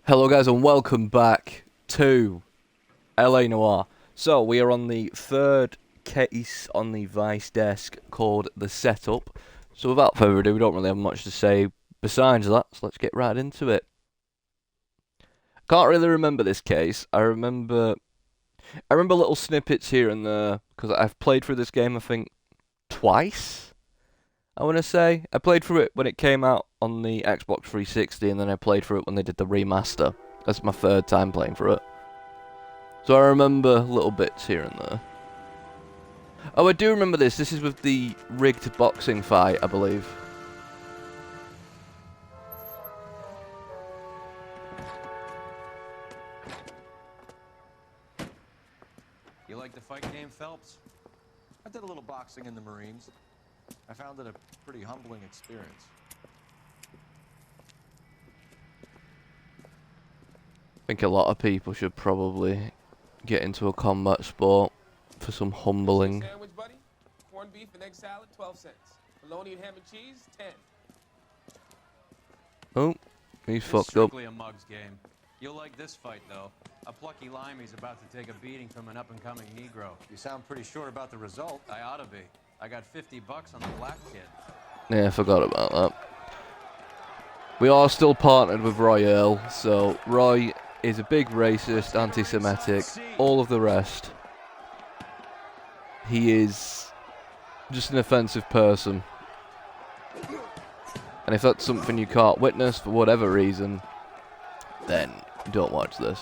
Hello guys and welcome back to LA Noire. So we are on the third case on the Vice desk called The Setup. So without further ado, we don't really have much to say besides that, so let's get right into it. Can't really remember this case. I remember little snippets here and there, because I've played through this game I think twice, I want to say. I played through it when it came out on the Xbox 360, and then I played through it when they did the remaster. That's my third time playing through it. So I remember little bits here and there. Oh, I do remember this. This is with the rigged boxing fight, I believe. You like the fight game, Phelps? I did a little boxing in the Marines. I found it a pretty humbling experience. I think a lot of people should probably get into a combat sport for some humbling. Sandwich, buddy. Corned beef and egg salad, 12 cents. Bologna and ham and cheese, 10. Oh, he's It's fucked up. strictly a mug's game. You'll like this fight, though. A plucky limey's about to take a beating from an up-and-coming Negro. You sound pretty sure about the result. I ought to be. I got $50 on the black kid. Yeah, I forgot about that. We are still partnered with Roy Earl, so Roy is a big racist, anti-Semitic, all of the rest. He is just an offensive person. And if that's something you can't witness for whatever reason, then don't watch this.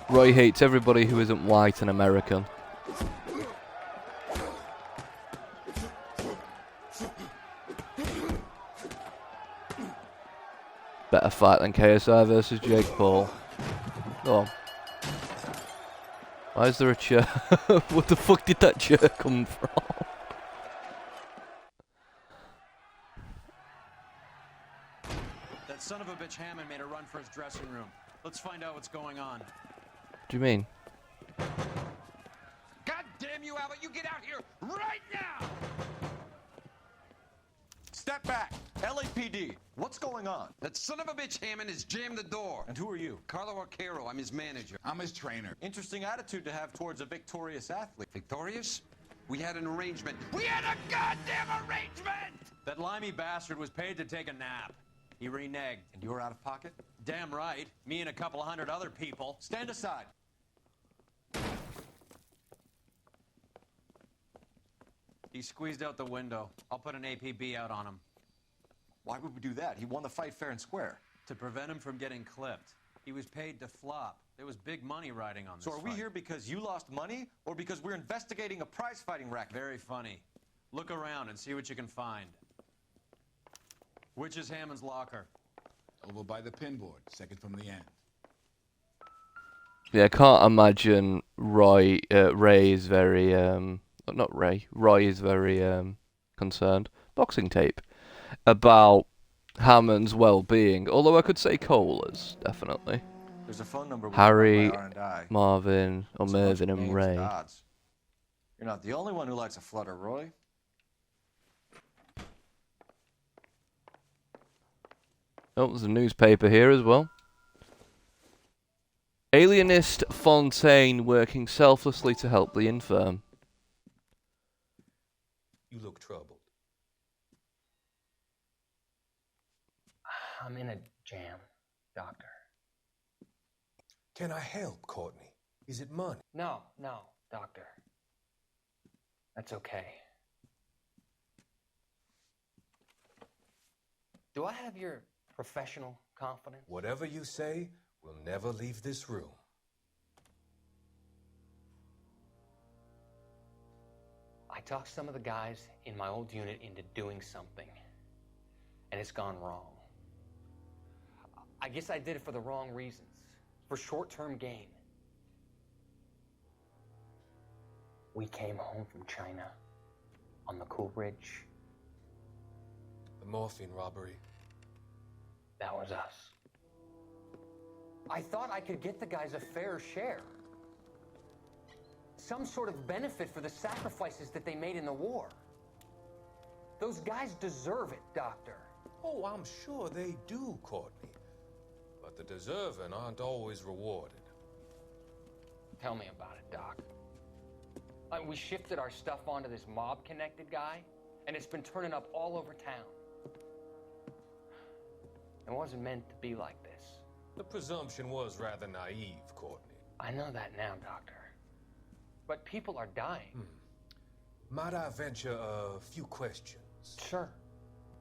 Roy hates everybody who isn't white and American. Better fight than KSI versus Jake Paul. Go on. Why is there a chair? What the fuck did that chair come from? That son of a bitch Hammond made a run for his dressing room. Let's find out what's going on. What do you mean? God damn you, Albert, you get out here right now! Step back! LAPD, what's going on? That son of a bitch Hammond has jammed the door. And who are you? Carlo Arcaro, I'm his manager. I'm his trainer. Interesting attitude to have towards a victorious athlete. Victorious? We had an arrangement. We had a goddamn arrangement! That limey bastard was paid to take a nap. He reneged. And you're out of pocket? Damn right. Me and a couple of hundred other people. Stand aside. He squeezed out the window. I'll put an APB out on him. Why would we do that? He won the fight fair and square. To prevent him from getting clipped. He was paid to flop. There was big money riding on this So are we fight. here because you lost money or because we're investigating a prize fighting racket? Very funny. Look around and see what you can find. Which is Hammond's locker? Over by the pinboard, second from the end. Yeah, I can't imagine Ray is very, not Ray, Roy is very, concerned, boxing tape, about Hammond's well-being, although I could say Cola's, definitely. There's a phone number. Harry, R&I. Marvin, or It's a bunch Mervyn of and names Ray. odds. You're not the only one who likes a flutter, Roy. Oh, there's a newspaper here as well. Alienist Fontaine working selflessly to help the infirm. You look troubled. I'm in a jam, doctor. Can I help, Courtney? Is it money? No, doctor. That's okay. Do I have your professional confidence? Whatever you say, we'll never leave this room. I talked some of the guys in my old unit into doing something, and it's gone wrong. I guess I did it for the wrong reasons, for short-term gain. We came home from China on the Cool Bridge. The morphine robbery. That was us. I thought I could get the guys a fair share. Some sort of benefit for the sacrifices that they made in the war. Those guys deserve it, Doctor. Oh, I'm sure they do, Courtney. But the deserving aren't always rewarded. Tell me about it, Doc. We shifted our stuff onto this mob-connected guy, and it's been turning up all over town. It wasn't meant to be like this. The presumption was rather naive, Courtney. I know that now, Doctor. But people are dying. Might I venture a few questions? Sure.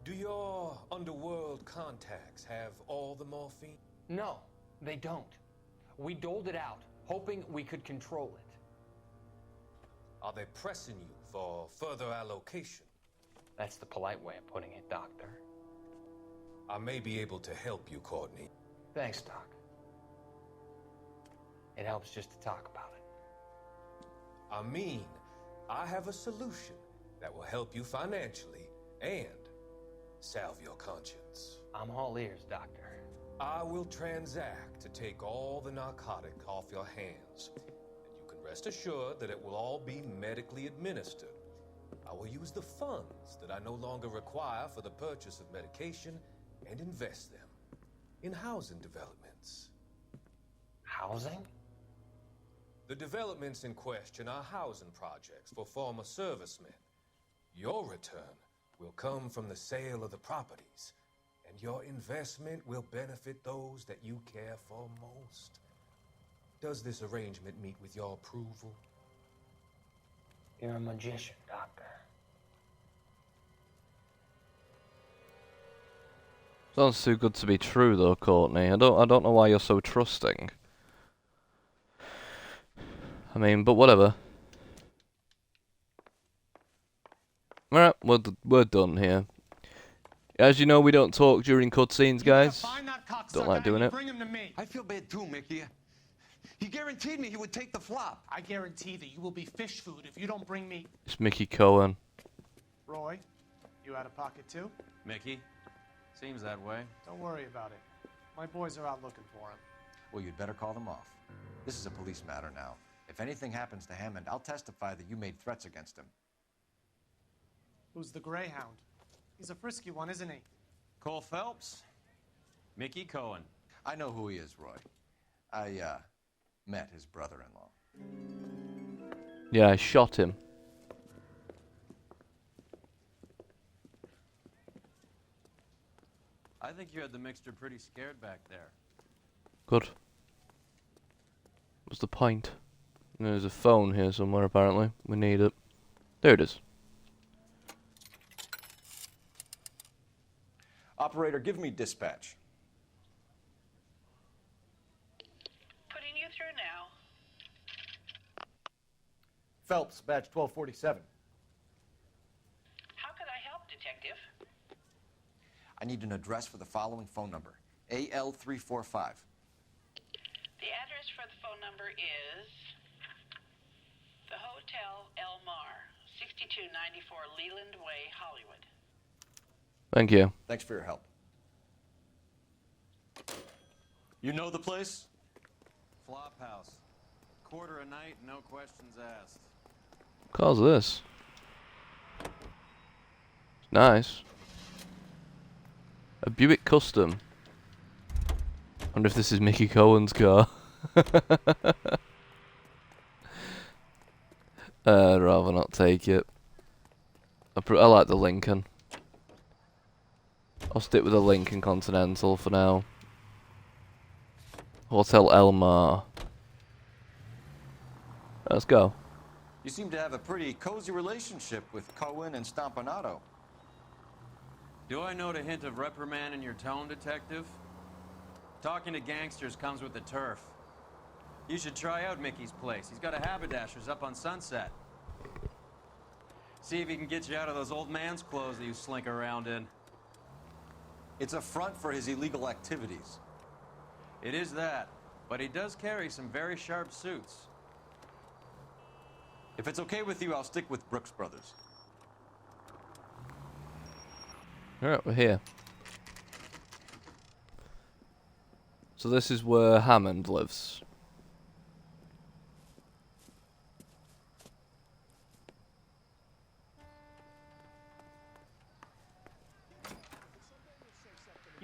Do your underworld contacts have all the morphine? No, they don't. We doled it out, hoping we could control it. Are they pressing you for further allocation? That's the polite way of putting it, Doctor. I may be able to help you, Courtney. Thanks, Doc. It helps just to talk about it. I mean, I have a solution that will help you financially and salve your conscience. I'm all ears, Doctor. I will transact to take all the narcotic off your hands, and you can rest assured that it will all be medically administered. I will use the funds that I no longer require for the purchase of medication and invest them in housing developments. Housing? The developments in question are housing projects for former servicemen. Your return will come from the sale of the properties, and your investment will benefit those that you care for most. Does this arrangement meet with your approval? You're a magician, Doctor. Sounds too good to be true, though, Courtney. I don't know why you're so trusting. I mean, but whatever. Alright, we're done here. As you know, we don't talk during cutscenes, guys. Don't like doing it. Bring him to me. I feel bad too, Mickey. He guaranteed me he would take the flop. I guarantee that you will be fish food if you don't bring me. It's Mickey Cohen. Roy, you out of pocket too? Mickey? Seems that way. Don't worry about it. My boys are out looking for him. Well, you'd better call them off. This is a police matter now. If anything happens to Hammond, I'll testify that you made threats against him. Who's the Greyhound? He's a frisky one, isn't he? Cole Phelps? Mickey Cohen. I know who he is, Roy. I, met his brother-in-law. Yeah, I shot him. I think you had the mixture pretty scared back there. Good. What's the point? There's a phone here somewhere, apparently. We need it. There it is. Operator, give me dispatch. Putting you through now. Phelps, badge 1247. How could I help, Detective? I need an address for the following phone number. AL345. The address for the phone number is the Hotel El Mar, 6294 Leland Way, Hollywood. Thank you. Thanks for your help. You know the place? Flop house. Quarter a night, no questions asked. Cause this. It's nice. A Buick Custom. Wonder if this is Mickey Cohen's car. I'd rather not take it. I like the Lincoln. I'll stick with the Lincoln Continental for now. Hotel El Mar. Let's go. You seem to have a pretty cozy relationship with Cohen and Stompanato. Do I note a hint of reprimand in your tone, Detective? Talking to gangsters comes with the turf. You should try out Mickey's place. He's got a haberdasher's up on Sunset. See if he can get you out of those old man's clothes that you slink around in. It's a front for his illegal activities. It is that, but he does carry some very sharp suits. If it's okay with you, I'll stick with Brooks Brothers. Alright, we're here. So this is where Hammond lives.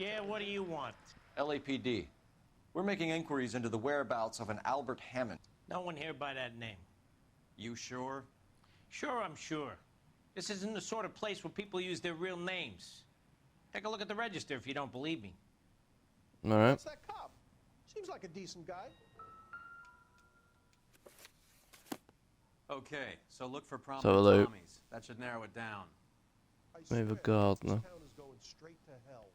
Yeah, what do you want? LAPD. We're making inquiries into the whereabouts of an Albert Hammond. No one here by that name. You sure? Sure, I'm sure. This isn't the sort of place where people use their real names. Take a look at the register if you don't believe me. All right. What's that cop? Seems like a decent guy. Okay, so look for have a prominent look. Tommies. That should narrow it down. Maybe a gardener. This town is going straight to hell.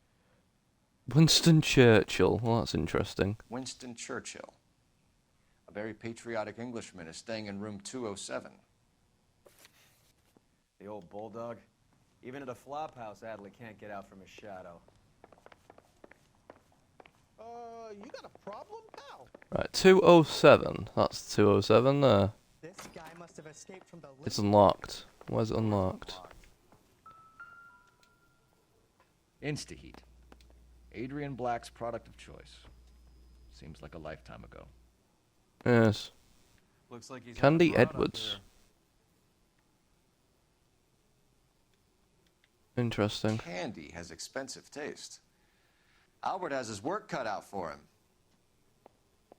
Winston Churchill. Well, that's interesting. Winston Churchill. A very patriotic Englishman is staying in room 207. The old bulldog. Even at a flop house, Adley can't get out from his shadow. You got a problem, pal? Right, 207. That's 207 there. This guy must have escaped from the It's unlocked. Why is it unlocked? Instaheat. Adrian Black's product of choice. Seems like a lifetime ago. Yes. Looks like he's Candy had a broad up Edwards. here. Interesting. Candy has expensive taste. Albert has his work cut out for him.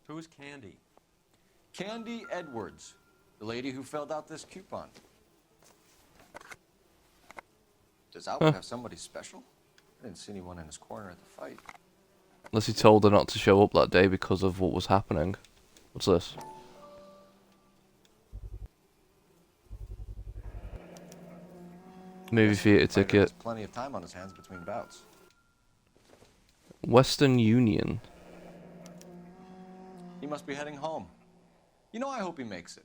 Who's Candy? Candy Edwards, the lady who filled out this coupon. Does Albert have somebody special? I didn't see anyone in his corner at the fight. Unless he told her not to show up that day because of what was happening. What's this? Movie theatre Fighter ticket. has plenty of time on his hands between bouts. Western Union. He must be heading home. You know, I hope he makes it.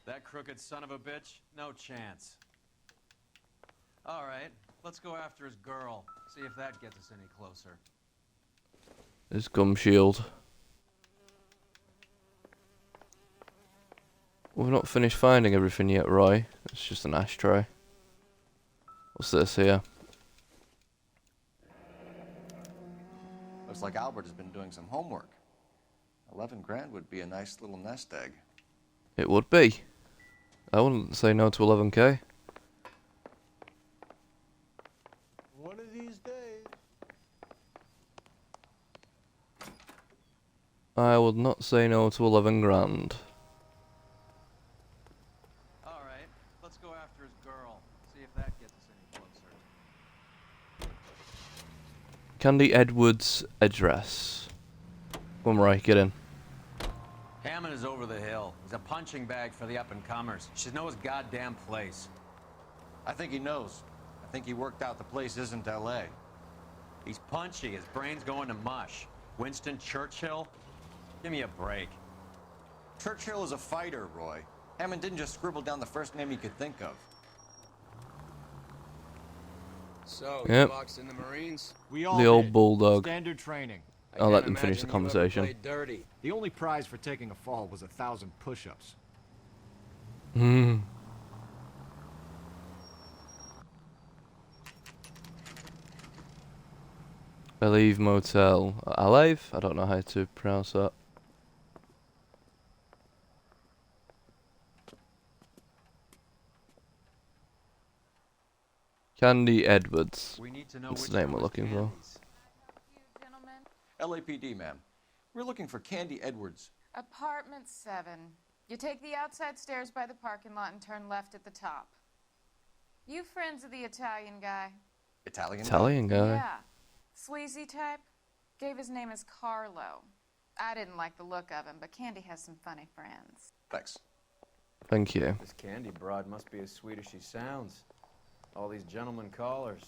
That crooked son of a bitch? No chance. All right, let's go after his girl. See if that gets us any closer. His gum shield. We've not finished finding everything yet, Roy. It's just an ashtray. What's this here? Looks like Albert has been doing some homework. 11 grand would be a nice little nest egg. It would be. I wouldn't say no to 11k. One of these days. I would not say no to 11 grand. All right, let's go after his girl. See if that gets us any closer. Candy Edwards' address. Come on, Roy, get in. Hammond is over the hill. He's a punching bag for the up-and-comers. You should know his goddamn place. I think he knows. I think he worked out the place isn't L.A. He's punchy. His brain's going to mush. Winston Churchill? Give me a break. Churchill is a fighter, Roy. Hammond didn't just scribble down the first name he could think of. So, Yep. you boxed in the Marines? We The old bulldog. Standard training. I'll let them finish the conversation. Dirty. The only prize for taking a fall was 1,000 push-ups. Hmm. Believe Motel. Alive? I don't know how to pronounce that. Candy Edwards. We need to know That's which the name one we're is looking for. Candy's. LAPD, ma'am. We're looking for Candy Edwards. Apartment 7. You take the outside stairs by the parking lot and turn left at the top. You friends of the Italian guy? Italian guy. Yeah. Sleazy type? Gave his name as Carlo. I didn't like the look of him, but Candy has some funny friends. Thanks. Thank you. This Candy broad must be as sweet as she sounds. All these gentlemen callers.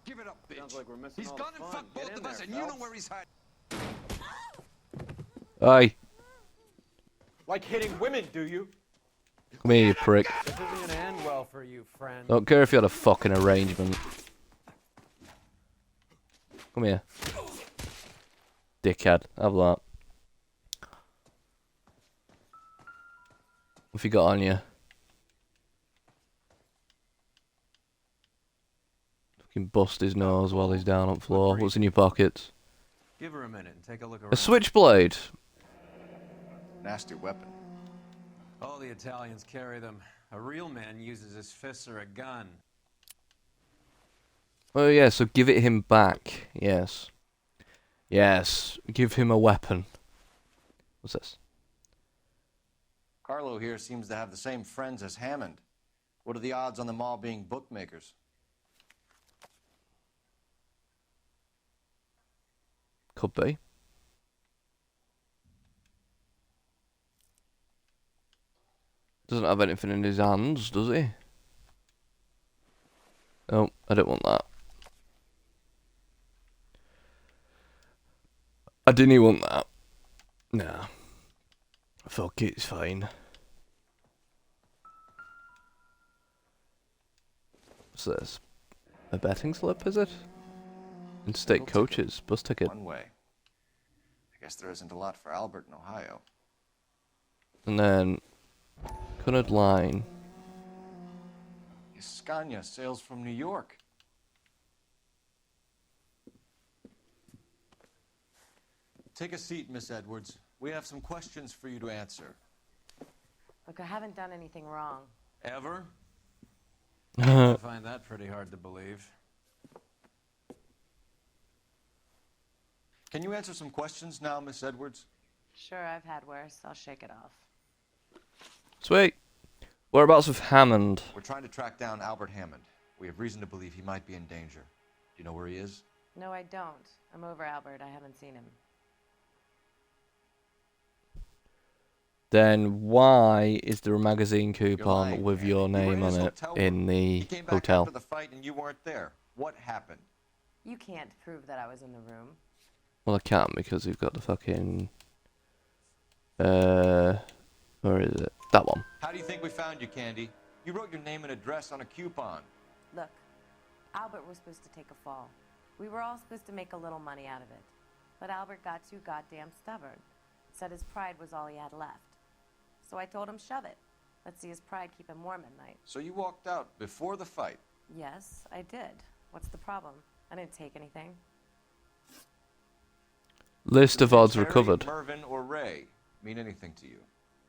Give it up, bitch. Sounds like we're missing He's all gone the and fun. fucked Get both in of us, there, and you know Phelps. where he's hiding. Aye. Like hitting women, do you? Come here, you prick. This isn't gonna end well for you, friend. Don't care if you had a fucking arrangement. Come here. Dickhead. Have that. What have you got on you? Fucking bust his nose while he's down on the floor. What's in your pockets? Give her a minute and take a look around. A switchblade. Nasty weapon. All the Italians carry them. A real man uses his fists or a gun. Oh yeah, so give it him back. Yes. Yes, give him a weapon. What's this? Carlo here seems to have the same friends as Hammond. What are the odds on them all being bookmakers? Could be. Doesn't have anything in his hands, does he? Oh, I don't want that. I didn't want that. Nah. Fuck it, it's fine. What's this? A betting slip, is it? Interstate coaches, bus ticket. One way. I guess there isn't a lot for Albert in Ohio. And then, Cunard Line. Scania sails from New York. Take a seat, Miss Edwards. We have some questions for you to answer. Look, I haven't done anything wrong. Ever? I find that pretty hard to believe. Can you answer some questions now, Miss Edwards? Sure, I've had worse. I'll shake it off. Sweet. Whereabouts of Hammond? We're trying to track down Albert Hammond. We have reason to believe he might be in danger. Do you know where he is? No, I don't. I'm over Albert. I haven't seen him. Then why is there a magazine coupon with your name on it in the He came back hotel? after the fight and you weren't there. What happened? You can't prove that I was in the room. Well, I can't because we've got the fucking... where is it? That one. How do you think we found you, Candy? You wrote your name and address on a coupon. Look, Albert was supposed to take a fall. We were all supposed to make a little money out of it. But Albert got too goddamn stubborn. Said his pride was all he had left. So I told him, shove it. Let's see his pride keep him warm at night. So you walked out before the fight? Yes, I did. What's the problem? I didn't take anything. List of odds Terry, recovered. Mervyn, or Ray mean anything to you?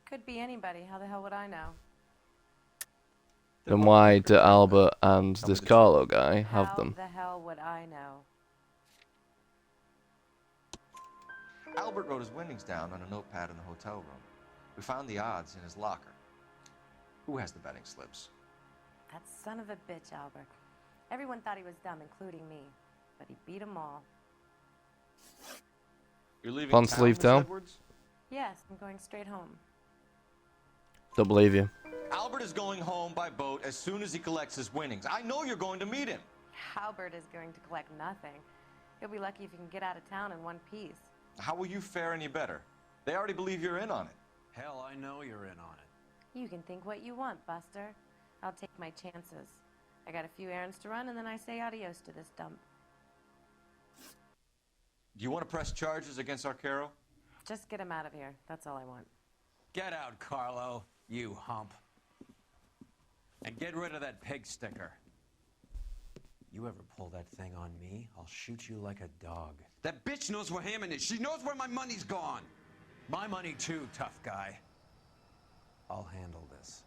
Could be anybody. How the hell would I know? Then why do Albert and this Carlo guy have them? How the hell would I know? Albert wrote his winnings down on a notepad in the hotel room. We found the odds in his locker. Who has the betting slips? That son of a bitch, Albert. Everyone thought he was dumb, including me. But he beat them all. You're leaving Fun town, sleeve Miss down? Edwards? Yes, I'm going straight home. Don't believe you. Albert is going home by boat as soon as he collects his winnings. I know you're going to meet him. Albert is going to collect nothing. He'll be lucky if he can get out of town in one piece. How will you fare any better? They already believe you're in on it. Hell, I know you're in on it. You can think what you want, Buster. I'll take my chances. I got a few errands to run, and then I say adios to this dump. Do you want to press charges against Arcaro? Just get him out of here. That's all I want. Get out, Carlo, you hump. And get rid of that pig sticker. You ever pull that thing on me, I'll shoot you like a dog. That bitch knows where Hammond is. She knows where my money's gone. My money too, tough guy. I'll handle this.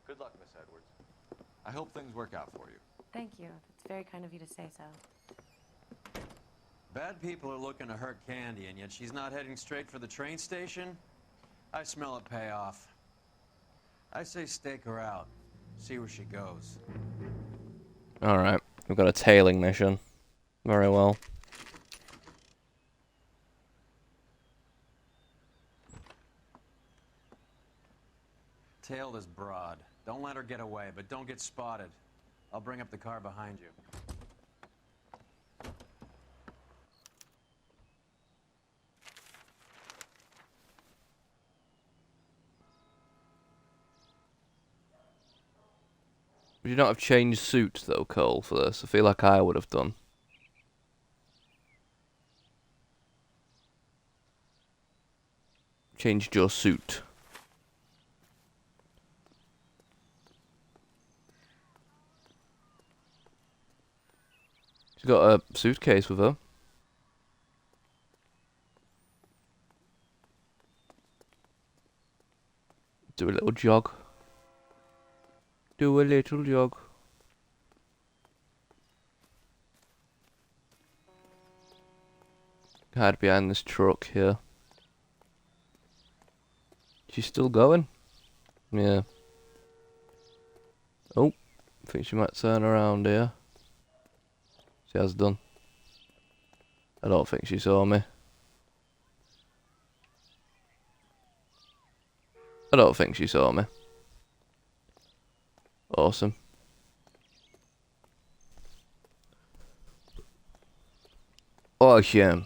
Good luck, Miss Edwards. I hope things work out for you. Thank you. That's very kind of you to say so. Bad people are looking to hurt Candy, and yet she's not heading straight for the train station? I smell a payoff. I say stake her out. See where she goes. Alright, we've got a tailing mission. Very well. Tail this broad. Don't let her get away, but don't get spotted. I'll bring up the car behind you. Would you not have changed suit though, Cole, for this? I feel like I would have done. Changed your suit. She's got a suitcase with her. Do a little jog. Do a little jog. Hide behind this truck here. She's still going? Yeah. Oh, I think she might turn around here. She has done. I don't think she saw me. I don't think she saw me. Awesome. Awesome.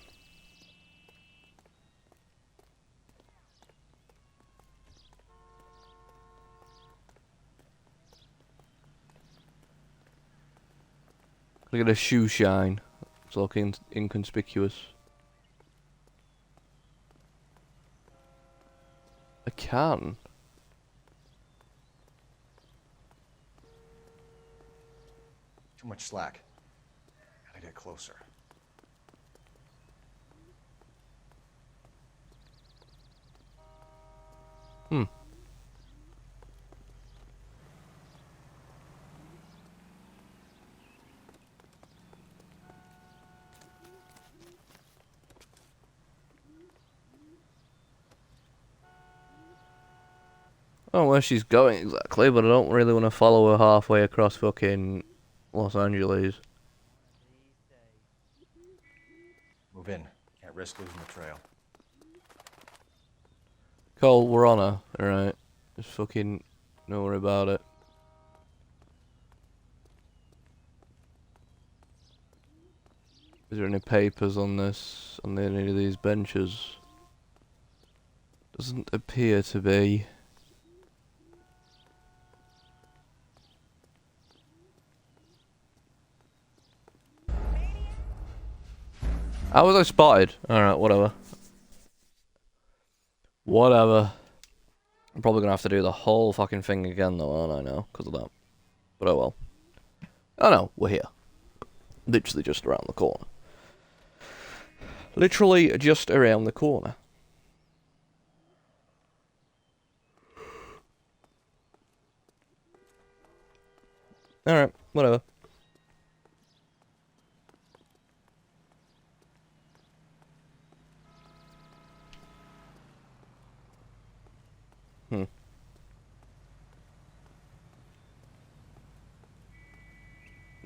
Look at the shoe shine. It's looking inconspicuous. I can. Too much slack. Gotta get closer. I don't know where she's going exactly, but I don't really want to follow her halfway across fucking Los Angeles. Move in. Can't risk losing the trail. Cole, we're on her, alright? Just fucking don't worry about it. Is there any papers on this, on any of these benches? Doesn't appear to be. How was I spotted? Alright, whatever. Whatever. I'm probably gonna have to do the whole fucking thing again though, aren't I now? Because of that. But oh well. Oh no, we're here. Literally just around the corner. Literally just around the corner. Alright, whatever.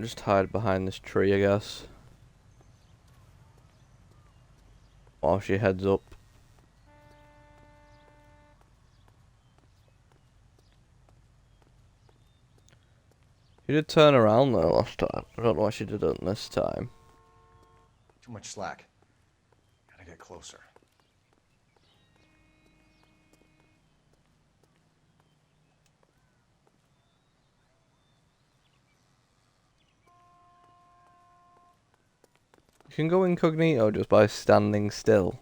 Just hide behind this tree, I guess. While she heads up. She did turn around though last time. I don't know why she didn't this time. Too much slack. Gotta get closer. You can go incognito just by standing still.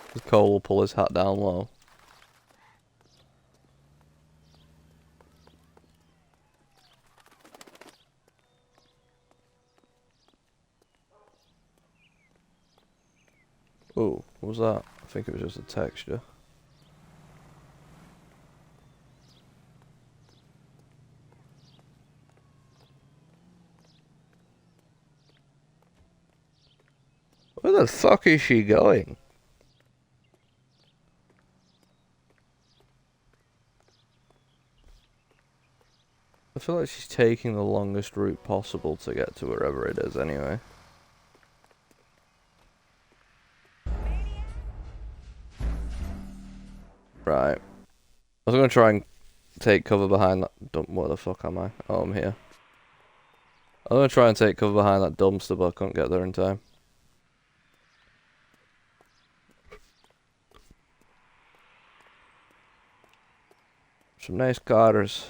Because Cole will pull his hat down low. Oh, what was that? I think it was just a texture. Where the fuck is she going? I feel like she's taking the longest route possible to get to wherever it is anyway. Right. I was gonna try and take cover behind that dump. Where the fuck am I? Oh, I'm here. I was gonna try and take cover behind that dumpster, but I couldn't get there in time. Some nice cars.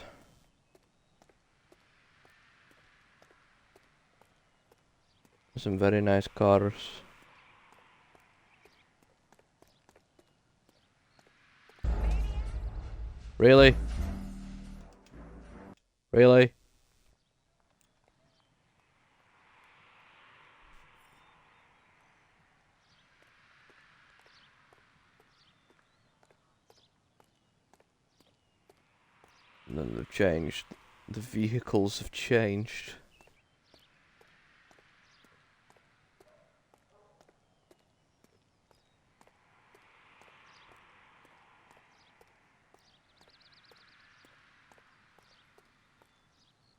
Some very nice cars. Really? Really? And then they've changed. The vehicles have changed.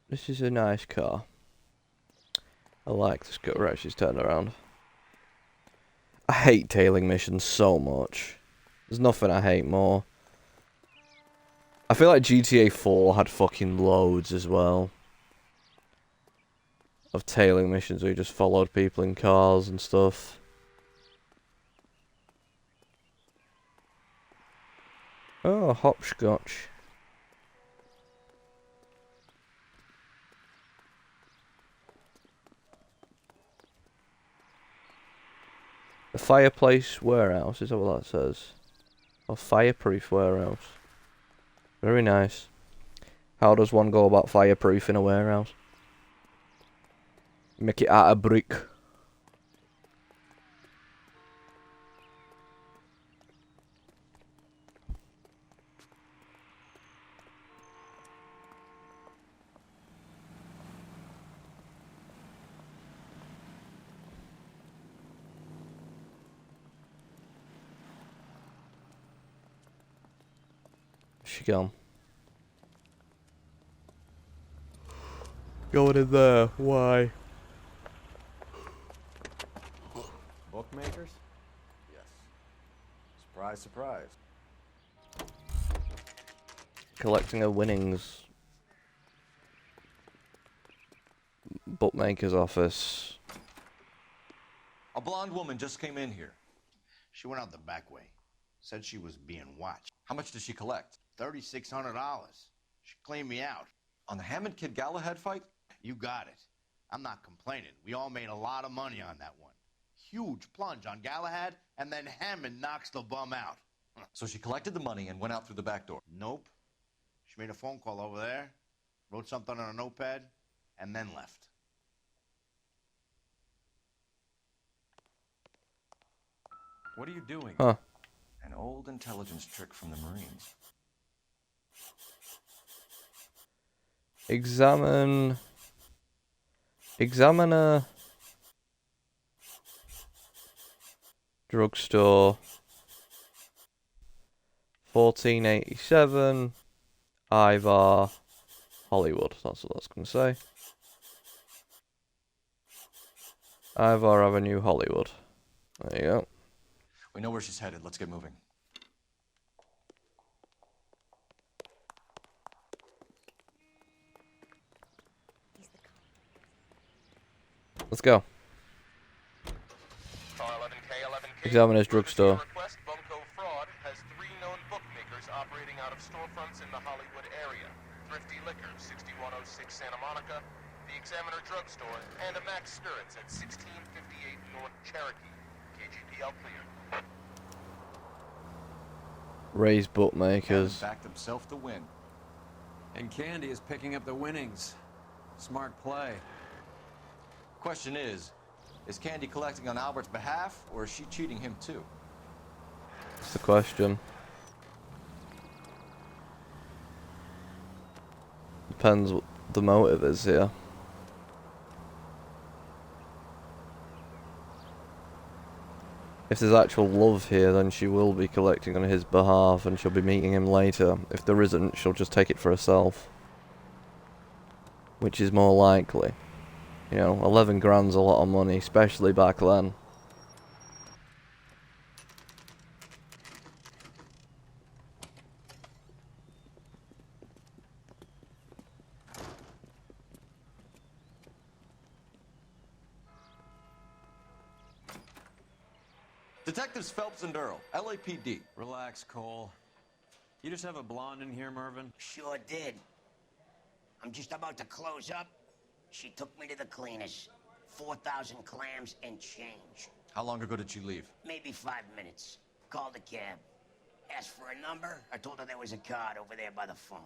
This is a nice car. I like this car. Right, she's turned around. I hate tailing missions so much. There's nothing I hate more. I feel like GTA 4 had fucking loads as well. Of tailing missions where you just followed people in cars and stuff. Oh, hopscotch. A fireplace warehouse, is that what that says? Or fireproof warehouse. Very nice. How does one go about fireproofing a warehouse? Make it out of brick. She gone. Going in there. Why? Bookmakers? Yes. Surprise, surprise. Collecting her winnings. Bookmaker's office. A blonde woman just came in here. She went out the back way. Said she was being watched. How much did she collect? $3,600. She cleaned me out. On the Hammond Kid Galahad fight? You got it. I'm not complaining. We all made a lot of money on that one. Huge plunge on Galahad, and then Hammond knocks the bum out. So she collected the money and went out through the back door? Nope. She made a phone call over there, wrote something on a notepad, and then left. What are you doing? Huh. An old intelligence trick from the Marines. Examine a drugstore. 1487 Ivar Hollywood. That's what that's going to say. Ivar Avenue, Hollywood. There you go. We know where she's headed. Let's get moving. Let's go. Examine his drugstore. Request Bunko Fraud has 3 known bookmakers operating out of storefronts in the Hollywood area. Thrifty Liquor, 6106 Santa Monica, the Examiner Drugstore, and a Max Spirits at 1658 North Cherokee. KGPL cleared. Raise bookmakers. Backed himself to win. And Candy is picking up the winnings. Smart play. Question is Candy collecting on Albert's behalf, or is she cheating him too? That's the question. Depends what the motive is here. If there's actual love here, then she will be collecting on his behalf and she'll be meeting him later. If there isn't, she'll just take it for herself. Which is more likely. You know, 11 grand's a lot of money, especially back then. Detectives Phelps and Earl, LAPD. Relax, Cole. You just have a blonde in here, Mervyn? Sure did. I'm just about to close up. She took me to the cleaners. 4,000 clams and change. How long ago did she leave? Maybe 5 minutes. Called a cab. Asked for a number. I told her there was a card over there by the phone.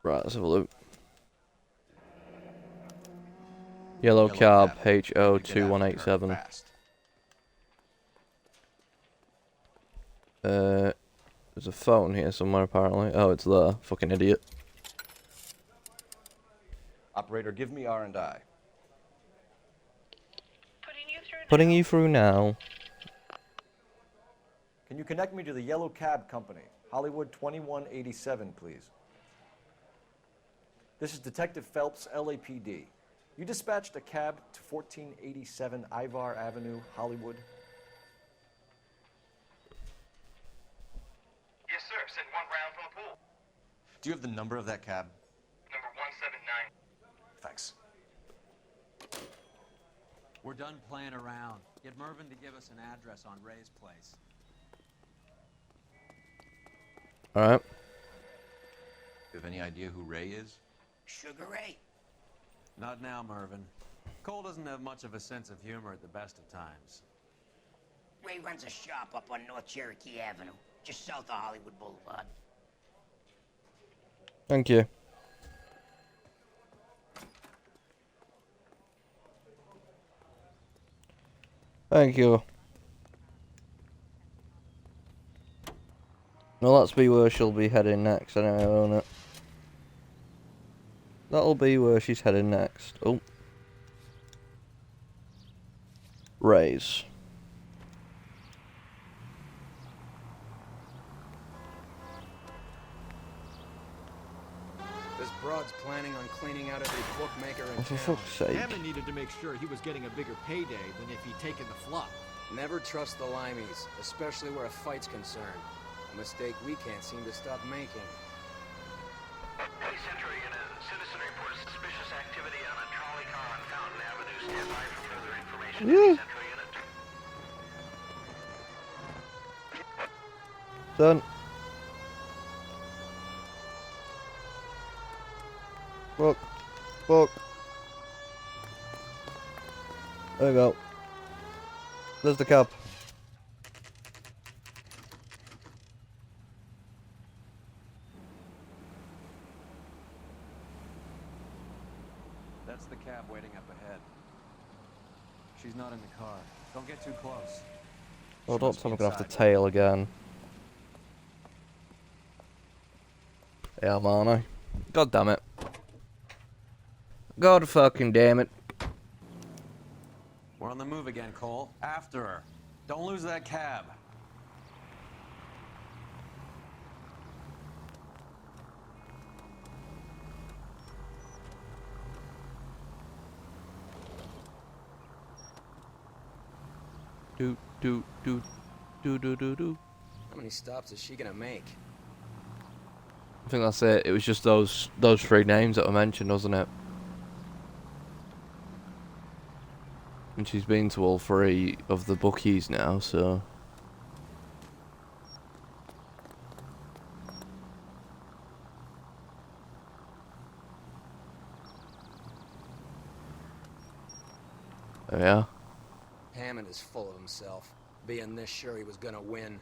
Right, let's have a look. Yellow cab, HO2187. There's a phone here somewhere apparently. Oh, it's there. Fucking idiot. Operator, give me R&I. Putting you through now. Can you connect me to the Yellow Cab Company? Hollywood 2187, please. This is Detective Phelps, LAPD. You dispatched a cab to 1487 Ivar Avenue, Hollywood? Yes, sir. Send one round from the pool. Do you have the number of that cab? Number 179. Thanks. We're done playing around. Get Mervyn to give us an address on Ray's place. Alright. You have any idea who Ray is? Sugar Ray. Not now, Mervyn. Cole doesn't have much of a sense of humor at the best of times. Ray runs a shop up on North Cherokee Avenue, just south of Hollywood Boulevard. Thank you. Thank you. Well, let's be where she'll be heading next. I don't own it. That'll be where she's heading next. Oh. Raise. This broad's planning on cleaning out every bookmaker in Oh, for town. fuck's sake. Hammond needed to make sure he was getting a bigger payday than if he'd taken the flop. Never trust the limeys, especially where a fight's concerned. A mistake we can't seem to stop making. Hey, Sentry, a citizen reported suspicious activity on a trolley car on Fountain Avenue. Stand by for further information. Woo. Sentry unit. Done. Fuck. Fuck. There we go. There's the cab. That's the cab waiting up ahead. She's not in the car. Don't get too close. Oh, She don't must tell be me I'm gonna have to inside. tail again. Yeah, man, I. God damn it. God fucking damn it. We're on the move again, Cole. After her. Don't lose that cab. Do do do do do do do. How many stops is she gonna make? I think that's it. It was just those three names that were mentioned, wasn't it? And she's been to all three of the bookies now, so. There we are. Hammond is full of himself, being this sure he was gonna win.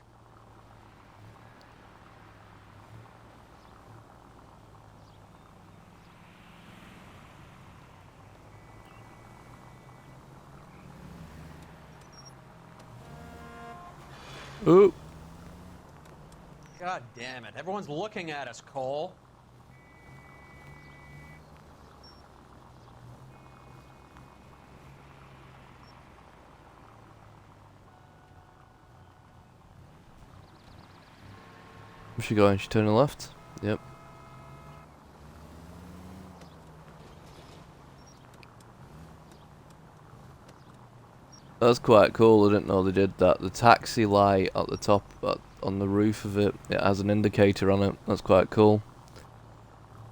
Ooh. God damn it. Everyone's looking at us, Cole. Where's she going? She turning left? Yep. That's quite cool. I didn't know they did that. The taxi light at the top, on the roof of it, it has an indicator on it. That's quite cool.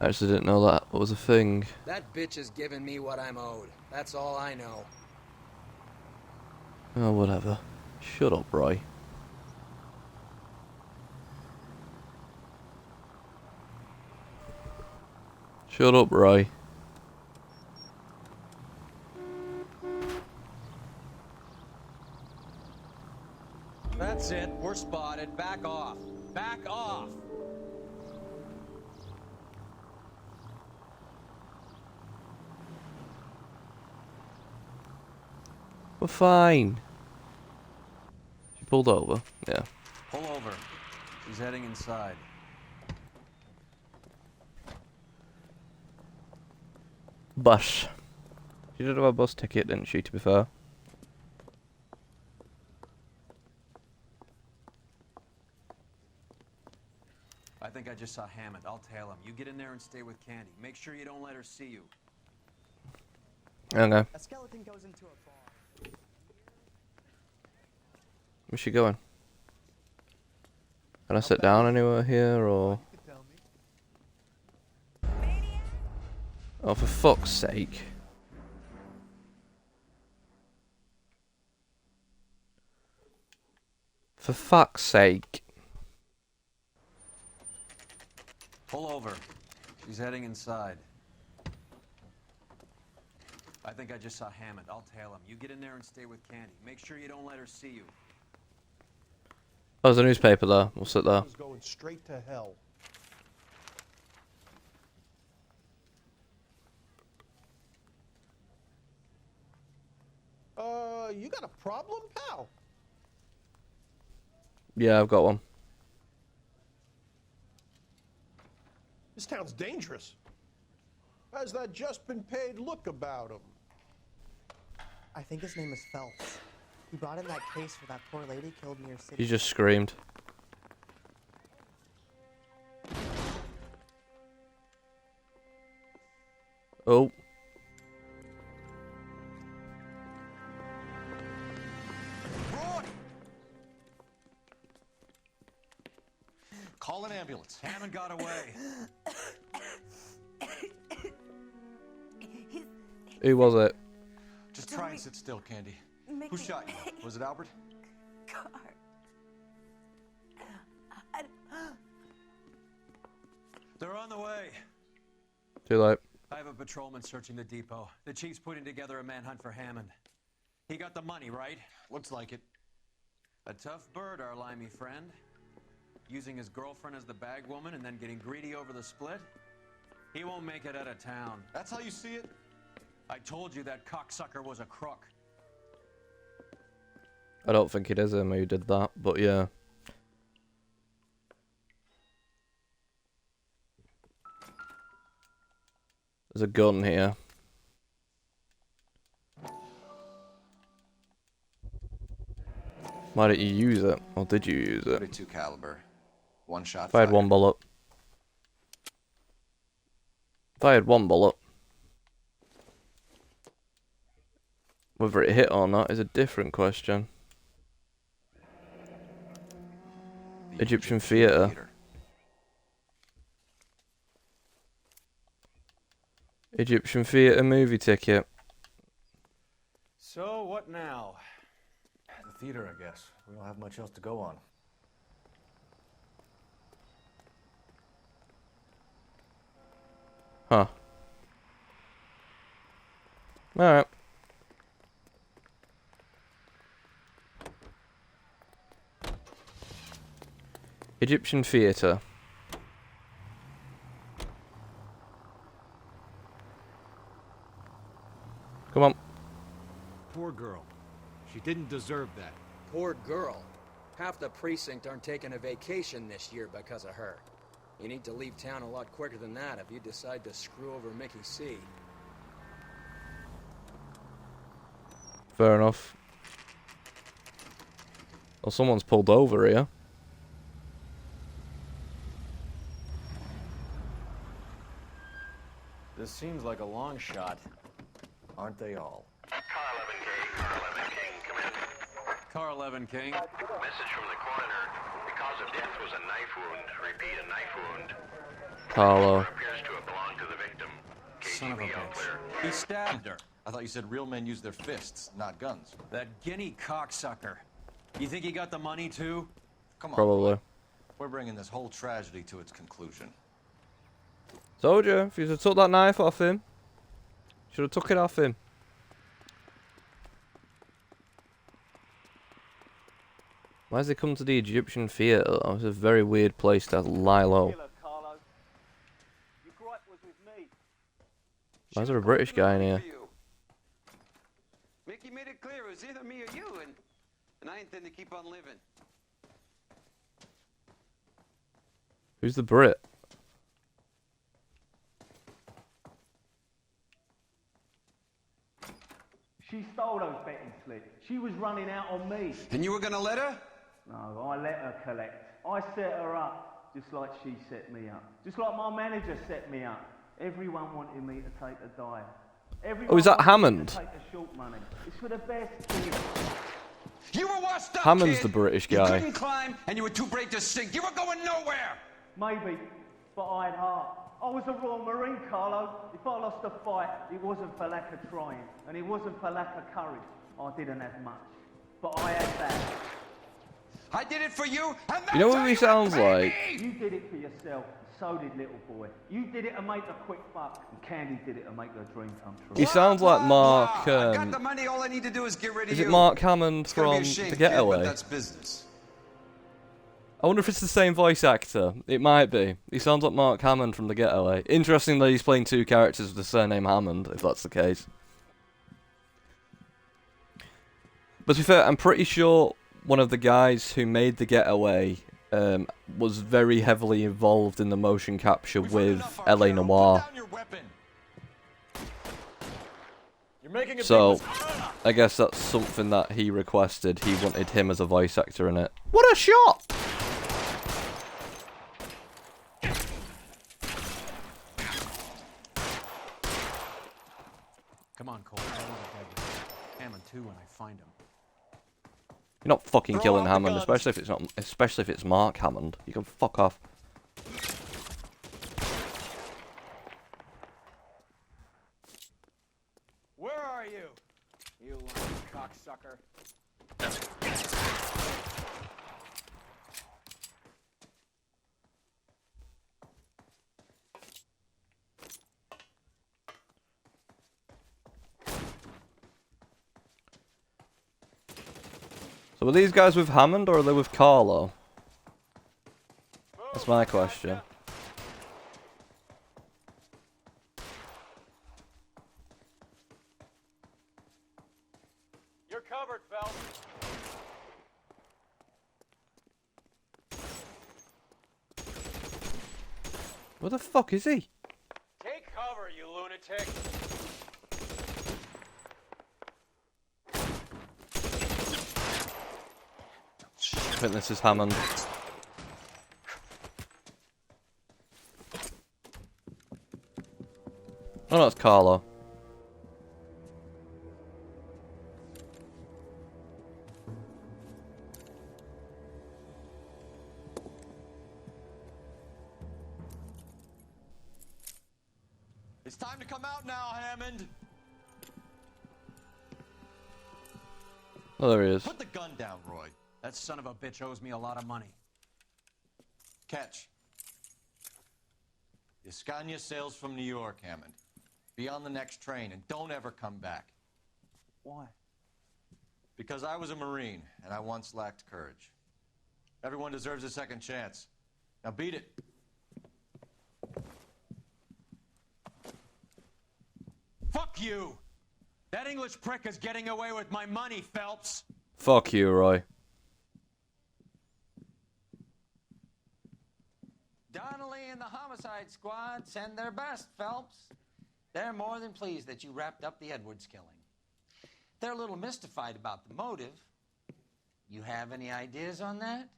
I actually didn't know that was a thing. That bitch is giving me what I'm owed. That's all I know. Oh, whatever. Shut up, Roy. Shut up, Roy. That's it. We're spotted. Back off. Back off. We're fine. She pulled over. Yeah. Pull over. She's heading inside. Bus. She did have a bus ticket, didn't she, to be fair? I think I just saw Hammond. I'll tail him. You get in there and stay with Candy. Make sure you don't let her see you. Okay. A skeleton goes into a bar. Where's she going? Can I sit down anywhere here, or...? Oh, for fuck's sake. For fuck's sake. Pull over. She's heading inside. I think I just saw Hammond. I'll tail him. You get in there and stay with Candy. Make sure you don't let her see you. Oh, there's a newspaper there. We'll sit there. He's going straight to hell. You got a problem, pal? Yeah, I've got one. This town's dangerous. Has that just been paid look about him? I think his name is Phelps. He brought in that case for that poor lady killed near City. He just screamed. Oh. Call an ambulance. Hammond got away. Who was it? Just try and sit still, Candy. Who shot you? Was it Albert? Car. They're on the way. Too late. I have a patrolman searching the depot. The chief's putting together a manhunt for Hammond. He got the money, right? Looks like it. A tough bird, our limey friend. Using his girlfriend as the bag woman and then getting greedy over the split. He won't make it out of town. That's how you see it? I told you that cocksucker was a crook. I don't think it is him who did that, but yeah. There's a gun here. Why didn't you use it? Or did you use it? 32 caliber. One shot. If I had one bullet. If I had one bullet. Whether it hit or not is a different question. Egyptian theatre. Egyptian theatre movie ticket. So, what now? The theater, I guess. We don't have much else to go on. Huh. Alright. Egyptian theatre. Come on. Poor girl. She didn't deserve that. Poor girl. Half the precinct aren't taking a vacation this year because of her. You need to leave town a lot quicker than that if you decide to screw over Mickey C. Fair enough. Well, someone's pulled over here. This seems like a long shot. Aren't they all? Car 11 King. Message from the coroner. The cause of death was a knife wound. Repeat, a knife wound. Carlo. Appears to have belonged to the victim. Son of a bitch. He stabbed her. I thought you said real men use their fists, not guns. That guinea cocksucker. You think he got the money too? Come on. Probably. Boy. We're bringing this whole tragedy to its conclusion. Told you, if you'd have took that knife off him, should have took it off him. Why has he come to the Egyptian theatre? It's a very weird place to lie low. Why is there a British guy in here? Mickey made it clear it was either me or you, and I intend to keep on living. Who's the Brit? She stole those betting slips. She was running out on me. And you were gonna let her? No, I let her collect. I set her up, just like she set me up. Just like my manager set me up. Everyone wanted me to take a dive. Everyone Oh, is that wanted me Hammond? to take the short money. It's for the best kid. You were washed up, Hammond's kid. the British You guy. couldn't climb, and you were too brave to sink. You were going nowhere. Maybe, but I had heart. I was a Royal Marine, Carlo. If I lost a fight, it wasn't for lack of trying, and it wasn't for lack of courage. I didn't have much, but I had that. I did it for you, and You know what he sounds like? You did it for yourself, so did little boy. You did it to make a quick buck, and Candy did it to make her dream come true. He sounds like Mark. I got the money. All I need to do is get rid of Is you. it Mark Hammond It's gonna be from a shame, The kid, but Getaway? that's business. I wonder if it's the same voice actor. It might be. He sounds like Mark Hammond from The Getaway. Interesting that he's playing two characters with the surname Hammond, if that's the case. But to be fair, I'm pretty sure one of the guys who made The Getaway was very heavily involved in the motion capture with LA Noire. So, I guess that's something that he requested. He wanted him as a voice actor in it. What a shot! Come on, Cole. I want to beg you. Hammond too when I find him. You're not fucking Throw killing out the Hammond, guns. especially if it's not. Especially if it's Mark Hammond. You can fuck off. Where are you? You lying cocksucker. So are these guys with Hammond or are they with Carlo? That's my question. You're covered, Phelps. Where the fuck is he? Take cover, you lunatic. I think this is Hammond. Oh no, it's Carlo. It's time to come out now, Hammond. Oh, there he is. Put the gun down, Roy. That son of a bitch owes me a lot of money. Catch. The Scania sails from New York, Hammond. Be on the next train and don't ever come back. Why? Because I was a Marine and I once lacked courage. Everyone deserves a second chance. Now beat it. Fuck you! That English prick is getting away with my money, Phelps! Fuck you, Roy. Donnelly and the homicide squad send their best, Phelps. They're more than pleased that you wrapped up the Edwards killing. They're a little mystified about the motive. You have any ideas on that?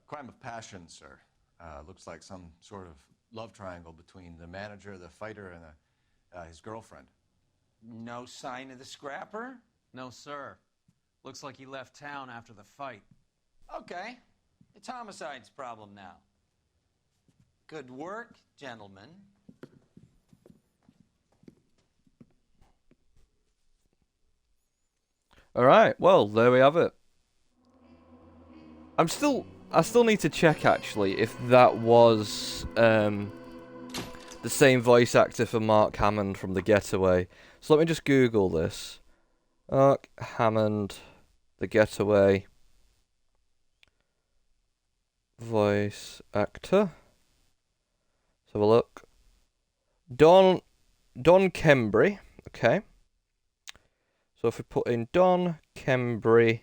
Crime of passion, sir. Looks like some sort of love triangle between the manager, the fighter, and his girlfriend. No sign of the scrapper? No, sir. Looks like he left town after the fight. Okay. It's homicide's problem now. Good work, gentlemen. Alright, well, there we have it. I still need to check, actually, if that was, the same voice actor for Mark Hammond from The Getaway. So let me just Google this. Mark Hammond, The Getaway. Voice actor. Let's have a look. Don Kembry. Okay. So if we put in Don Kembry,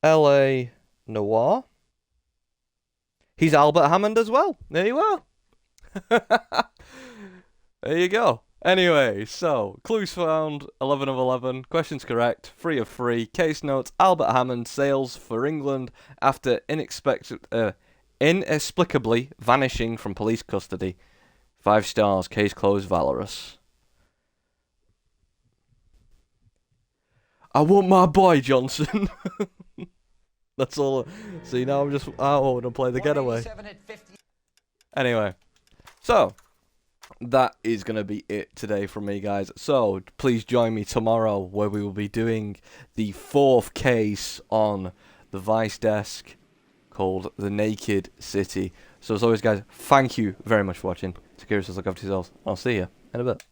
LA Noire. He's Albert Hammond as well. There you are. There you go. Anyway, so, clues found, 11 of 11, questions correct, 3 of 3, case notes, Albert Hammond sails for England after inexplicably vanishing from police custody. 5 stars, case closed, valorous. I want my boy, Johnson. That's all. See, now I'm just out to play the getaway. Anyway, so that is going to be it today from me, guys. So please join me tomorrow where we will be doing the 4th case on the Vice desk called The Naked City. So as always, guys, thank you very much for watching. Take care of yourselves, look after yourselves. I'll see you in a bit.